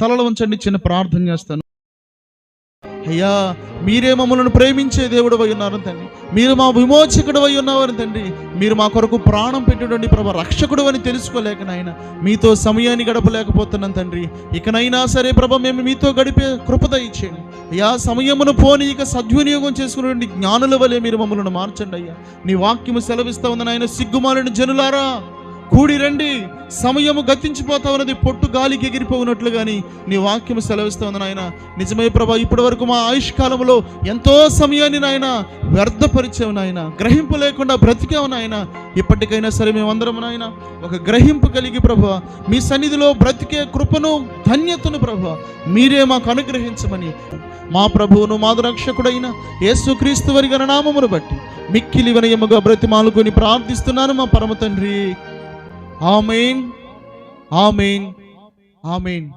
తలలో ఉంచండి, చిన్న ప్రార్థన చేస్తాను. అయ్యా, మీరే మమ్మల్ని ప్రేమించే దేవుడు అయి ఉన్నారు తండ్రి. మీరు మా విమోచకుడు అయి ఉన్నవారు తండ్రి. మీరు మా కొరకు ప్రాణం పెట్టినటువంటి ప్రభు రక్షకుడు అని తెలుసుకోలేక నాయన మీతో సమయాన్ని గడపలేకపోతున్నాం తండ్రి. ఇకనైనా సరే ప్రభ మేము మీతో గడిపే కృపద ఇచ్చేయండి అయ్యా. సమయమును పోని ఇక సద్వినియోగం చేసుకునే జ్ఞానుల వలె మీరు మమ్మల్ని మార్చండి అయ్యా. నీ వాక్యము సెలవిస్తా ఉంది నాయన, సిగ్గుమాలిన జనులారా కూడి రండి, సమయము గతించిపోతా ఉన్నది, పొట్టు గాలికి ఎగిరిపోయినట్లు కానీ నీ వాక్యము సెలవిస్తా ఉంది నాయన. నిజమే ప్రభా, ఇప్పటి వరకు మా ఆయుష్కాలంలో ఎంతో సమయాన్ని నాయన వ్యర్థపరిచావు నాయన, గ్రహింపు లేకుండా బ్రతికావు నాయన. ఇప్పటికైనా సరే మేమందరం నాయన ఒక గ్రహింపు కలిగి ప్రభా మీ సన్నిధిలో బ్రతికే కృపను ధన్యతను ప్రభా మీరే మాకు అనుగ్రహించమని మా ప్రభువును మాదు రక్షకుడైన యేసుక్రీస్తు వారి ఘన నామమును బట్టి మిక్కిలి వినయముగా బ్రతిమాలుకొని ప్రార్థిస్తున్నాను మా పరమ తండ్రి. ఆమేన్, ఆమేన్, ఆమేన్.